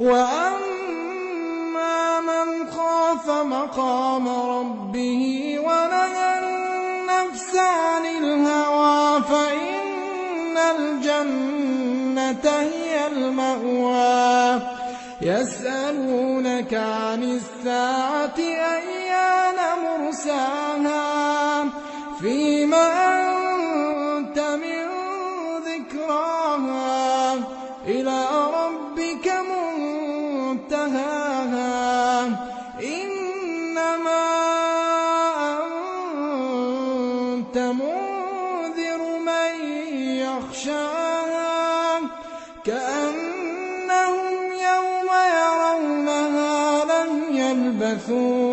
وَأَمَّا مَنْ خَافَ مَقَامَ رَبِّهِ وَنَهَى النَّفْسَ عَنِ الْهَوَىٰ فَإِنَّ الْجَنَّةَ هِيَ الْمَأْوَىٰ يَسْأَلُونَكَ عَنِ السَّاعَةِ أَيَّانَ مُرْسَاهَا فِيمَ أَنتَ مِن ذِكْرَاهَا إِلَىٰ رَبِّكَ مُنتَهَاهَا إِنَّمَا أَنتَ مُنذِرُ مَن يَخْشَاهَا كَأَنَّهُمْ يَوْمَ يَرَوْنَهَا لَمْ يَلْبَثُوا